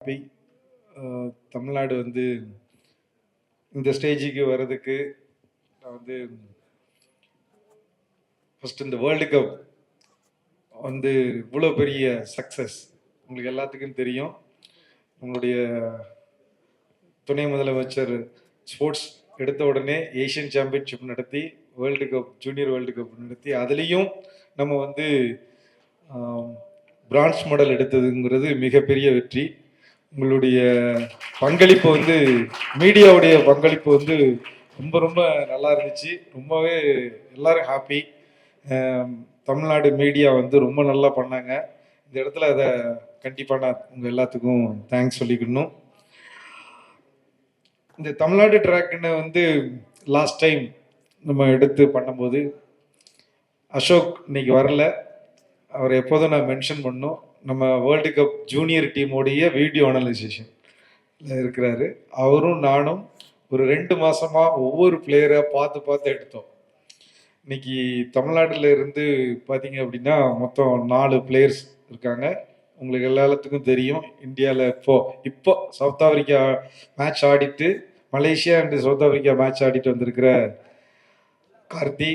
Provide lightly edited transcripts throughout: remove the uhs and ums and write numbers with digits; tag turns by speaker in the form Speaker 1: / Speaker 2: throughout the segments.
Speaker 1: Happy. Tamil Nadu வந்து இந்த ஸ்டேஜுக்கு வர்றதுக்கு நான் வந்து ஃபஸ்ட் இந்த வேர்ல்டு கப் வந்து இவ்வளோ பெரிய சக்ஸஸ் உங்களுக்கு எல்லாத்துக்கும் தெரியும். உங்களுடைய துணை முதலமைச்சர் ஸ்போர்ட்ஸ் எடுத்த உடனே ஏஷியன் சாம்பியன்ஷிப் நடத்தி world cup junior world cup நடத்தி அதுலேயும் நம்ம வந்து பிரான்ஸ் மெடல் எடுத்ததுங்கிறது மிகப்பெரிய வெற்றி. உங்களுடைய பங்களிப்பு வந்து மீடியாவுடைய பங்களிப்பு வந்து ரொம்ப ரொம்ப நல்லா இருந்துச்சு. ரொம்பவே எல்லாரும் ஹாப்பி. தமிழ்நாடு மீடியா வந்து ரொம்ப நல்லா பண்ணாங்க. இந்த இடத்துல அதை கண்டிப்பாக நான் உங்கள் எல்லாத்துக்கும் தேங்க்ஸ் சொல்லிக்கணும். இந்த தமிழ்நாடு ட்ராக்னு வந்து லாஸ்ட் டைம் நம்ம எடுத்து பண்ணும்போது அசோக் இன்னைக்கு வரல. அவர் எப்போதும் நான் மென்ஷன் பண்ணோம். நம்ம வேர்ல்டு கப் ஜூனியர் டீமோடைய வீடியோ அனலைசேஷன் இருக்கிறாரு. அவரும் நானும் ஒரு 2 மாசமா ஒவ்வொரு பிளேயரை பார்த்து எடுத்தோம். இன்னைக்கு தமிழ்நாட்டில் இருந்து பார்த்தீங்க அப்படின்னா மொத்தம் 4 பிளேயர்ஸ் இருக்காங்க. உங்களுக்கு எல்லாத்துக்கும் தெரியும். இந்தியாவில் இப்போ சவுத் ஆப்பிரிக்கா மேட்ச் ஆடிட்டு, Malaysia and south Africa match ஆடிட்டு வந்திருக்கிற கார்த்தி,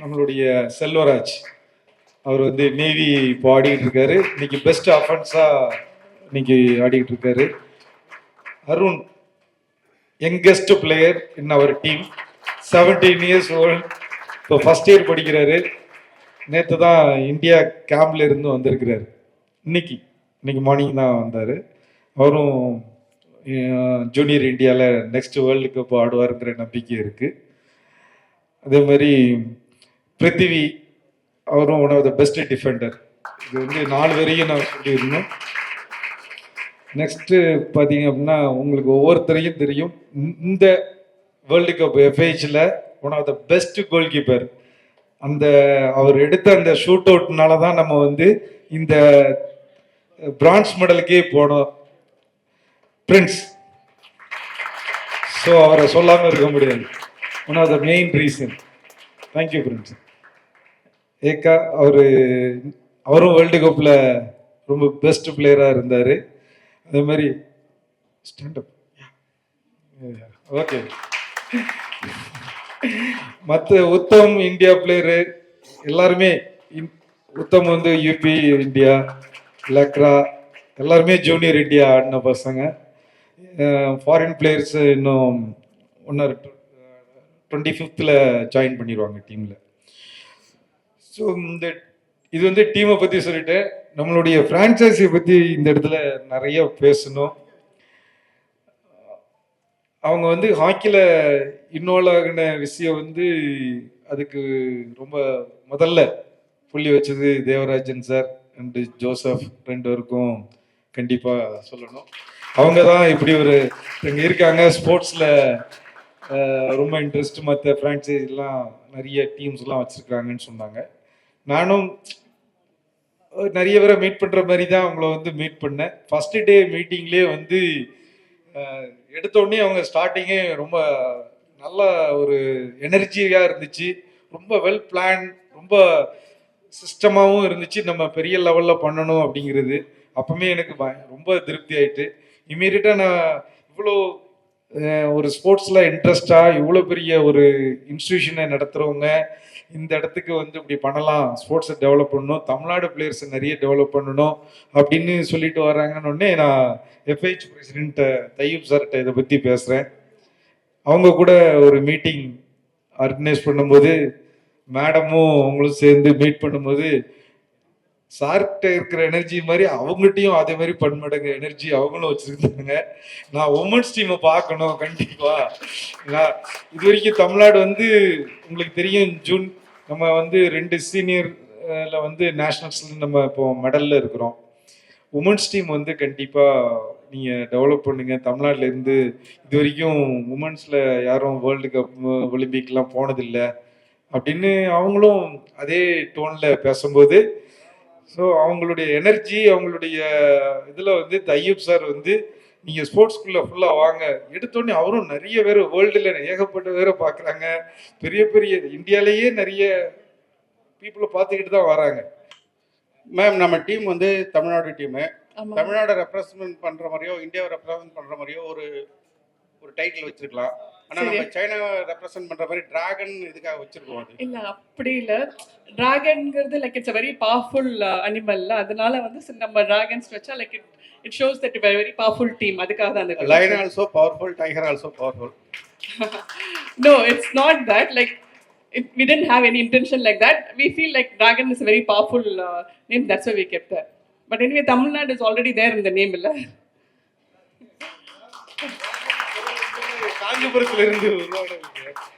Speaker 1: நம்மளுடைய செல்வராஜ், அவர் வந்து நேவி இப்போ ஆடிக்கிட்டு இருக்காரு. இன்னைக்கு பெஸ்ட் அஃபென்ஸா இன்னைக்கு ஆடிக்கிட்டு இருக்காரு. Arun, youngest player in our team, 17 years old, இப்போ ஃபர்ஸ்ட் இயர் படிக்கிறாரு. நேற்று தான் இந்தியா கேம்ப்ல இருந்து வந்திருக்கிறாரு. இன்னைக்கு மார்னிங் தான் வந்தார். அவரும் ஜூனியர் இந்தியாவில் நெக்ஸ்ட் வேர்ல்டு கப் ஆடுவாருங்கிற நம்பிக்கை இருக்குது. அதே மாதிரி பிருத்திவி, அவரும் one of the best defender. இது வந்து 4 வரையும் நான் சொல்லியிருந்தேன். நெக்ஸ்ட்டு பார்த்தீங்க அப்படின்னா உங்களுக்கு ஒவ்வொருத்தரையும் தெரியும். இந்த வேர்ல்டு கப் எஃப்ஐஹெச்ல one of the best goalkeeper. அந்த அவர் எடுத்த அந்த ஷூட் அவுட்னால தான் நம்ம வந்து இந்த பிரான்ஸ் மெடலுக்கே போனோம். பிரின்ஸ், ஸோ அவரை சொல்லாமல் இருக்க முடியாது. One of the main reason. Thank you Prince. ஏக்கா, அவரும் வேர்ல்டு கப்பில் ரொம்ப பெஸ்ட் பிளேயராக இருந்தார். அதே மாதிரி ஸ்டாண்டப் ஓகே. மற்ற உத்தம் இந்தியா பிளேயரு எல்லாருமே, உத்தம் வந்து யூபி இந்தியா, லக்ரா எல்லாருமே ஜூனியர் இந்தியா ஆடின பசங்க. ஃபாரின் பிளேயர்ஸ் இன்னும் 25th ஜாயின் பண்ணிடுவாங்க டீமில். ஸோ இது வந்து டீமை பற்றி சொல்லிட்டேன். நம்மளுடைய ஃப்ரான்ச்சைஸியை பற்றி இந்த இடத்துல நிறைய பேசணும். அவங்க வந்து ஹாக்கியில் இன்வால்வ் ஆகின விஷயம் வந்து அதுக்கு ரொம்ப முதல்ல புள்ளி வச்சது தேவராஜன் சார் அண்ட் ஜோசப் 2 பேருக்கும் கண்டிப்பாக சொல்லணும். அவங்க தான் இப்படி ஒரு இங்கே இருக்காங்க. ஸ்போர்ட்ஸில் ரொம்ப இன்ட்ரெஸ்ட், மற்ற ஃப்ரான்ச்சைஸ்லாம் நிறைய டீம்ஸ்லாம் வச்சுருக்காங்கன்னு சொன்னாங்க. நானும் நிறைய பேரை மீட் பண்ணுற மாதிரி தான் அவங்கள வந்து மீட் பண்ணேன். ஃபர்ஸ்ட் டே மீட்டிங்லேயே வந்து எடுத்தோடனே அவங்க ஸ்டார்டிங்கே ரொம்ப நல்ல ஒரு எனர்ஜியாக இருந்துச்சு. ரொம்ப வெல் பிளான், ரொம்ப சிஸ்டமாகவும் இருந்துச்சு. நம்ம பெரிய லெவலில் பண்ணணும் அப்படிங்கிறது அப்பவுமே எனக்கு ரொம்ப திருப்தி ஆயிட்டு, இம்மீடியட்டாக நான் இவ்வளோ ஒரு ஸ்போர்ட்ஸில் இன்ட்ரெஸ்டாக இவ்வளோ பெரிய ஒரு இன்ஸ்டிடியூஷனை நடத்துகிறவங்க இந்த இடத்துக்கு வந்து இப்படி பண்ணலாம், ஸ்போர்ட்ஸை டெவலப் பண்ணணும், தமிழ்நாடு பிளேயர்ஸை நிறைய டெவலப் பண்ணணும் அப்படின்னு சொல்லிட்டு வராங்கன்னு நான் எஃப்ஐஹெச் பிரசிடென்ட் தையூப் சார்கிட்ட இதை பற்றி பேசுகிறேன். அவங்க கூட ஒரு மீட்டிங் ஆர்கனைஸ் பண்ணும்போது மேடமும் அவங்களும் சேர்ந்து மீட் பண்ணும்போது சார்கிட்ட இருக்கிற எனர்ஜி மாதிரி அவங்ககிட்டையும் அதே மாதிரி பன்மடங்கு எனர்ஜி அவங்களும் வச்சிருக்காங்க. நான் உமன்ஸ் டீமை பார்க்கணும் கண்டிப்பா. நான் இது வரைக்கும் தமிழ்நாடு வந்து உங்களுக்கு தெரியும், ஜூன் நம்ம வந்து 2 சீனியர்ல வந்து நேஷனல்ஸ்ல நம்ம இப்போ மெடல்ல இருக்கிறோம். உமன்ஸ் டீம் வந்து கண்டிப்பா நீங்க டெவலப் பண்ணுங்க. தமிழ்நாட்டில இருந்து இது வரைக்கும் உமன்ஸ்ல யாரும் வேர்ல்டு கப் ஒலிம்பிக்லாம் போனதில்லை அப்படின்னு அவங்களும் அதே டோன்ல பேசும்போது, ஸோ அவங்களுடைய எனர்ஜி, அவங்களுடைய இதில் வந்து தையூப் சார் வந்து நீங்கள் ஸ்போர்ட்ஸ்குள்ளே ஃபுல்லாக வாங்க எடுத்தோடனே அவரும் நிறைய பேர் வேர்ல்டில் ஏகப்பட்ட பேரை பார்க்குறாங்க. பெரிய பெரிய இந்தியாவிலேயே நிறைய பீப்புளை பார்த்துக்கிட்டு தான் வராங்க.
Speaker 2: மேம் நம்ம டீம் வந்து தமிழ்நாடு டீமு.
Speaker 3: ஆமா.
Speaker 2: தமிழ்நாடு ரெப்ரசன்ட் பண்ற மாதிரியோ இந்தியாவை ரெப்ரசன்ட் பண்ற மாதிரியோ ஒரு ஒரு டைட்டில் வச்சிருக்கலாம். ஆனா
Speaker 3: சரி.
Speaker 2: நம்ம சைனாவை ரெப்ரசன்ட் பண்ற மாதிரி டிராகன் இதுக்காக வச்சிருக்கோம். அது
Speaker 3: இல்ல அப்படி இல்ல. டிராகன்ங்கிறது like it's a very powerful animal. அதனால வந்து நம்ம டிராகன்ஸ் வச்சா like it shows that we are a very powerful team. அதுக்காக தான் அந்த
Speaker 2: line also powerful, tiger also powerful.
Speaker 3: No, it's not that. Like we didn't have any intention like that. We feel like dragon is a very powerful name. That's why we kept that. But anyway, Tamil Nadu is already there in the name, illa.
Speaker 1: காஞ்சிபுரத்துல இருந்து உருவானது.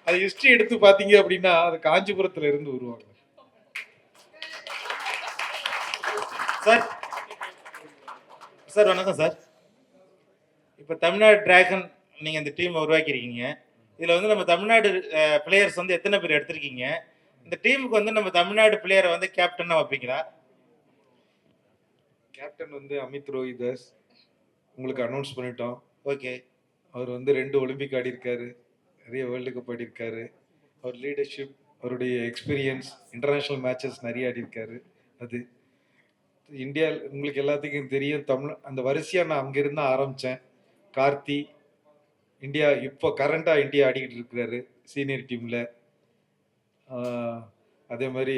Speaker 1: அது history எடுத்து பாத்தீங்க அப்படின்னா அது காஞ்சிபுரத்துல இருந்து உருவாங்க.
Speaker 4: சார் சார் வணக்கம் சார். இப்போ தமிழ்நாடு டிராகன் நீங்கள் இந்த டீம் உருவாக்கியிருக்கீங்க. இதில் வந்து நம்ம தமிழ்நாடு பிளேயர்ஸ் வந்து எத்தனை பேர் எடுத்திருக்கீங்க? இந்த டீமுக்கு வந்து நம்ம தமிழ்நாடு பிளேயரை வந்து கேப்டனாக வைப்பீங்களா?
Speaker 1: கேப்டன் வந்து அமித் ரோஹிதாஸ் உங்களுக்கு அனௌன்ஸ் பண்ணிட்டோம்.
Speaker 4: ஓகே.
Speaker 1: அவர் வந்து 2 ஒலிம்பிக் ஆடி இருக்காரு, நிறைய வேர்ல்டு கப் ஆடி இருக்காரு. அவர் லீடர்ஷிப், அவருடைய எக்ஸ்பீரியன்ஸ், இன்டர்நேஷ்னல் மேட்சஸ் நிறைய ஆடி இருக்காரு. அது இந்தியா உங்களுக்கு எல்லாத்துக்கும் தெரியும். அந்த வரிசையாக நான் அங்கிருந்து ஆரம்பித்தேன். கார்த்தி இந்தியா இப்போ கரண்டாக இந்தியா ஆடிக்கிட்டு இருக்கிறாரு சீனியர் டீமில். அதே மாதிரி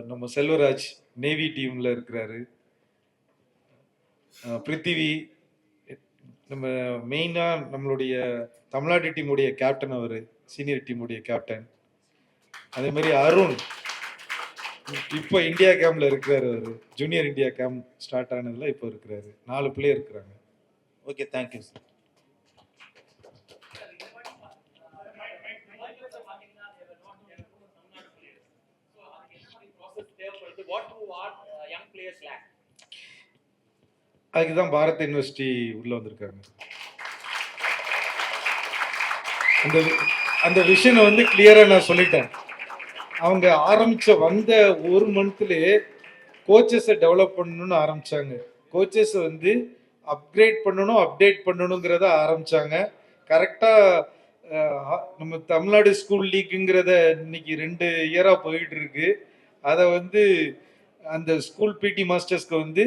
Speaker 1: நம்ம செல்வராஜ் நேவி டீமில் இருக்கிறாரு. பிருத்திவி நம்ம மெயினாக நம்மளுடைய தமிழ்நாடு டீமுடைய கேப்டன், அவர் சீனியர் டீமுடைய கேப்டன். அதே மாதிரி அருண் இப்போ இந்தியா கேம்ப்ல இருக்கிறாரு. அவர் ஜூனியர் இந்தியா கேம்ப் ஸ்டார்ட் ஆனதுல இப்போ இருக்கிறாரு. 4 பிளேயர் இருக்கிறாங்க.
Speaker 4: Okay, thank you sir.
Speaker 1: அதுக்குதான் பாரத் யூனிவர்சிட்டி உள்ள வந்திருக்காங்க. அந்த விஷனை வந்து கிளியரா நான் சொல்லிட்டேன். அவங்க வந்த 1 மந்த்லயே கோச்சஸை டெவலப் பண்ணணும்னு ஆரம்பிச்சாங்க. கோச்சஸை வந்து அப்கிரேட் பண்ணணும், அப்டேட் பண்ணணுங்கிறத ஆரம்பிச்சாங்க. கரெக்டா நம்ம தமிழ்நாடு ஸ்கூல் லீக்குங்கிறத இன்னைக்கு 2 இயரா போயிட்டு இருக்கு. அதை வந்து அந்த ஸ்கூல் பிடி மாஸ்டர்ஸ்க்கு வந்து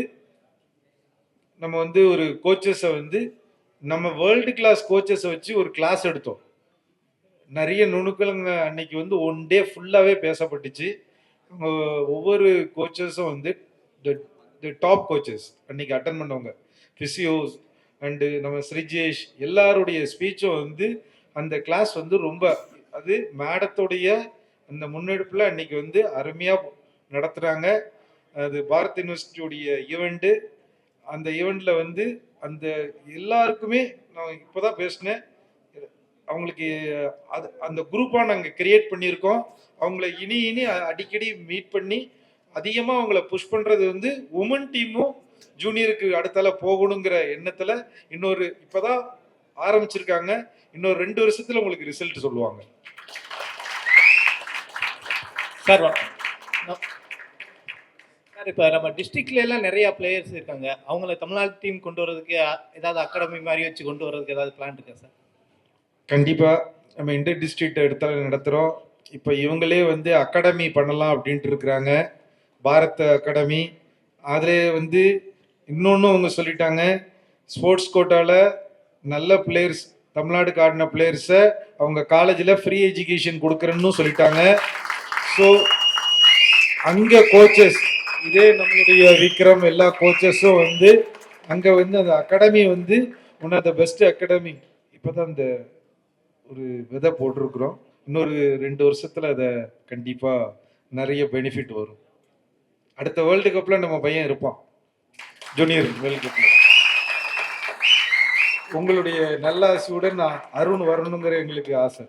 Speaker 1: நம்ம வந்து ஒரு கோச்சஸை வந்து நம்ம வேர்ல்டு கிளாஸ் கோச்சஸை வச்சு ஒரு கிளாஸ் எடுத்தோம். நிறைய நுணுக்கலங்க அன்னைக்கு வந்து 1 டே ஃபுல்லாகவே பேசப்பட்டுச்சு. ஒவ்வொரு கோச்சஸும் வந்து டாப் கோச்சஸ் அன்னைக்கு அட்டன் பண்ணவங்க, ஃபிசியோஸ் அண்டு நம்ம ஸ்ரிஜேஷ் எல்லாருடைய ஸ்பீச்சும் வந்து அந்த கிளாஸ் வந்து ரொம்ப அது மேடத்துடைய அந்த முன்னெடுப்பில் அன்னைக்கு வந்து அருமையாக நடத்துகிறாங்க. அது பாரத் யூனிவர்சிட்டியுடைய ஈவெண்ட்டு. அந்த ஈவெண்ட்டில் வந்து அந்த எல்லாருக்குமே நான் இப்போ தான் பேசினேன். அவங்களுக்கு அது அந்த குரூப்பாக நாங்கள் கிரியேட் பண்ணியிருக்கோம். அவங்கள இனி அடிக்கடி மீட் பண்ணி அதிகமாக அவங்கள புஷ் பண்ணுறது வந்து உமன் டீமும் ஜூனியருக்கு அடுத்தால போகணுங்கிற எண்ணத்தில் இன்னொரு இப்போ தான் ஆரம்பிச்சிருக்காங்க. இன்னொரு 2 வருஷத்தில் உங்களுக்கு ரிசல்ட் சொல்லுவாங்க.
Speaker 5: சார் சார் இப்போ நம்ம டிஸ்ட்ரிக்ட்ல எல்லாம் நிறைய பிளேயர்ஸ் இருக்காங்க. அவங்கள தமிழ்நாடு டீம் கொண்டு வரதுக்கு ஏதாவது அகாடமி மாதிரி வச்சு கொண்டு வரதுக்கு ஏதாவது பிளான் இருக்கா சார்?
Speaker 1: கண்டிப்பாக நம்ம இன்டர் டிஸ்ட்ரிக்ட் இடத்துல நடத்துகிறோம். இப்போ இவங்களே வந்து அகாடமி பண்ணலாம் அப்படின்ட்டு இருக்கிறாங்க, பாரத் அகாடமி. அதில் வந்து இன்னொன்று அவங்க சொல்லிட்டாங்க, ஸ்போர்ட்ஸ் கோட்டாவில் நல்ல பிளேயர்ஸ் தமிழ்நாடுக்கு ஆடின பிளேயர்ஸை அவங்க காலேஜில் ஃப்ரீ எஜுகேஷன் கொடுக்குறேன்னு சொல்லிட்டாங்க. ஸோ அங்கே கோச்சஸ் இதே நம்மளுடைய விக்ரம் எல்லா கோச்சஸும் வந்து அங்கே வந்து அந்த அகாடமி வந்து one of the best academy. இப்போ தான் அந்த ஒரு விதை போட்டிருக்கிறோம். இன்னொரு 2 வருஷத்தில் அதை கண்டிப்பாக நிறைய பெனிஃபிட் வரும். அடுத்த வேர்ல்டு கப்பில் நம்ம பையன் இருப்பான், ஜூனியர் வேர்ல்டு கப்பில். உங்களுடைய நல்ல ஆசையுடன் நான் அருண் வரணுங்கிற எங்களுக்கு ஆசை.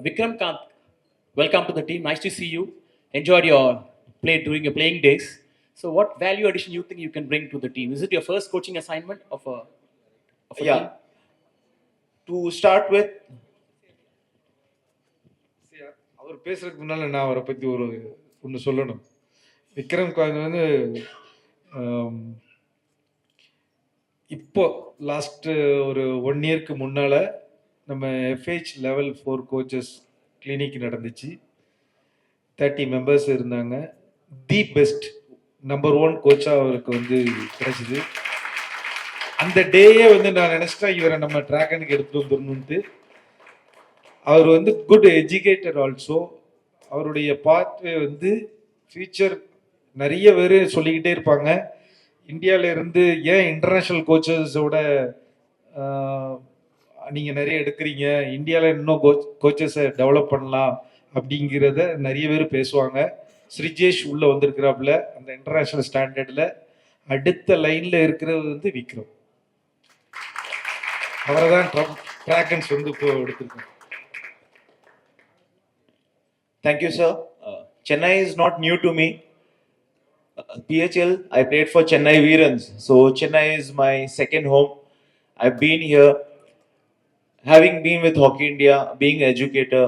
Speaker 6: Vikram Kant, welcome to the team. Nice to see you. Enjoyed your play during your playing days. So, what value addition you think you can bring to the team? Is it your first coaching assignment of a
Speaker 4: Yeah.
Speaker 6: team?
Speaker 4: To start with,
Speaker 1: அவர் பேசுறதுக்கு முன்னால நான் அவரை பற்றி ஒன்று சொல்லணும். விக்ரம் காந்த் வந்து இப்போ last ஒரு 1 இயருக்கு முன்னால நம்ம எஃப்ஹெச் லெவல் 4 கோச்சஸ் கிளினிக் நடந்துச்சு. 30 மெம்பர்ஸ் இருந்தாங்க. தி பெஸ்ட் நம்பர் 1 கோச்சாக அவருக்கு வந்து கிடைச்சிது. அந்த டேயே வந்து நான் நினச்சிட்டேன் இவரை நம்ம ட்ராகனுக்கு எடுத்துகிட்டு வந்துடணுன்ட்டு. அவர் வந்து குட் எஜுகேட்டர் ஆல்சோ. அவருடைய பாத்வே வந்து ஃபியூச்சர் நிறைய பேர் சொல்லிக்கிட்டே இருப்பாங்க. இந்தியாவில இருந்து ஏன் இன்டர்நேஷ்னல் கோச்சஸோட நீங்கள் நிறைய எடுக்கிறீங்க, இந்தியாவில் இன்னும் கோச்சஸை டெவலப் பண்ணலாம் அப்படிங்கிறத நிறைய பேர் பேசுவாங்க. ஸ்ரிஜேஷ் உள்ளே வந்திருக்கிறாப்புல அந்த இன்டர்நேஷ்னல் ஸ்டாண்டர்டில். அடுத்த லைனில் இருக்கிறது வந்து விக்ரம். அவரை தான் ட்ராகன்ஸ் வந்து இப்போ எடுத்திருக்கோம்.
Speaker 7: Thank you, sir. Chennai is not new to me. PHL, I played for Chennai Veerans. So Chennai is my second home. I've been here, having been with Hockey India, being an educator,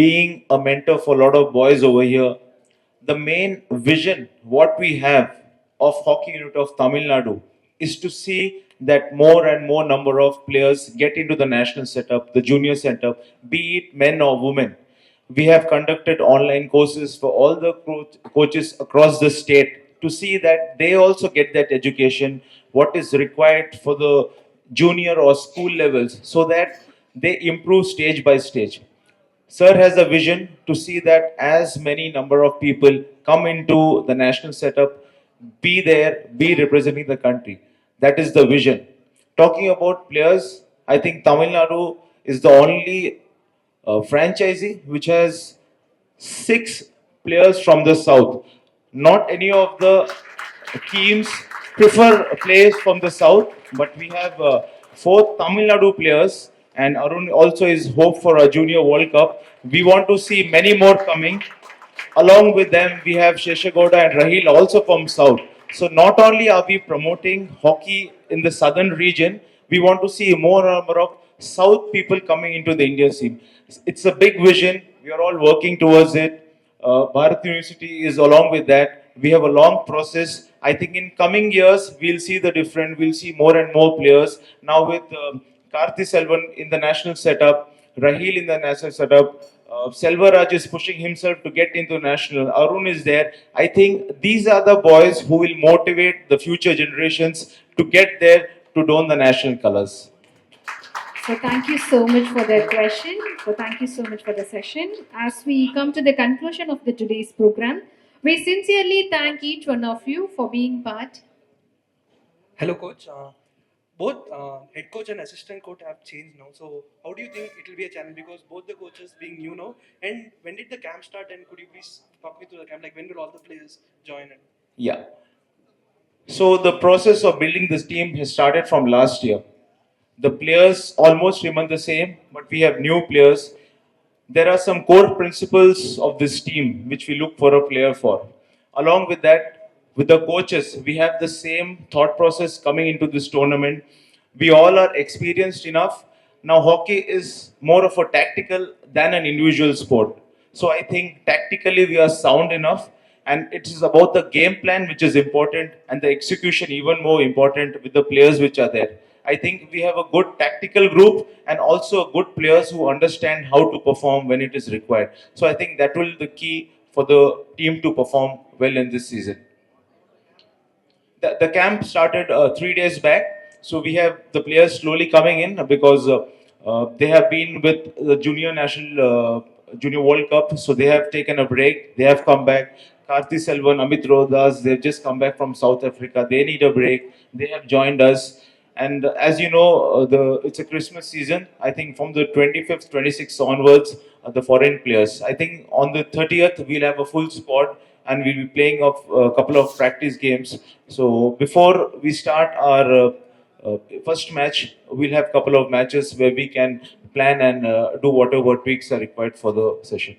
Speaker 7: being a mentor for a lot of boys over here. The main vision, what we have of Hockey Unit of Tamil Nadu is to see that more and more number of players get into the national setup, the junior setup, be it men or women. We have conducted online courses for all the coaches across the state to see that they also get that education, what is required for the junior or school levels, so that they improve stage by stage. Sir has a vision to see that as many number of people come into the national setup, be there, be representing the country. That is the vision. Talking about players, I think Tamil Nadu is the only franchisee which has 6 players from the south. Not any of the teams prefer players from the south, but we have 4 Tamil Nadu players, and Arun also is hope for a Junior World Cup. We want to see many more coming. Along with them, we have Sheshagoda and Rahil also from south. So not only are we promoting hockey in the southern region, we want to see more number of south people coming into the Indian team. It's a big vision. We are all working towards it. Bharat University is along with that. We have a long process. I think in coming years, we'll see the different. We'll see more and more players. Now with Karthi Selvan in the national setup, Rahil in the national setup, Selvaraj is pushing himself to get into national. Arun is there. I think these are the boys who will motivate the future generations to get there to don the national colors.
Speaker 8: So thank you so much for that question. So thank you so much for the session. As we come to the conclusion of the today's program, we sincerely thank each one of you for being part.
Speaker 9: Hello, coach. Both head coach and assistant coach have changed now. So, how do you think it will be a challenge? Because both the coaches being new now. And when did the camp start? And could you please talk me through the camp? Like, when will all the players join?
Speaker 7: Yeah. So the process of building this team has started from last year. The players almost remain the same, but we have new players. There are some core principles of this team which we look for a player for. Along with that, with the coaches, we have the same thought process coming into this tournament. We all are experienced enough. Now, hockey is more of a tactical than an individual sport. So I think tactically we are sound enough, and it is about the game plan which is important, and the execution even more important with the players which are there. I think we have a good tactical group and also good players who understand how to perform when it is required. So I think that will be the key for the team to perform well in this season. The camp started 3 days back. So we have the players slowly coming in because they have been with the Junior World Cup. So they have taken a break. They have come back. Karthi Selvan, Amit Rodas, they've just come back from South Africa. They need a break. They have joined us. And as you know, it's a Christmas season. I think from the 25th, 26th onwards, the foreign players. I think on the 30th, we'll have a full squad and we'll be playing a couple of practice games. So before we start our first match, we'll have a couple of matches where we can plan and do whatever tweaks are required for the session.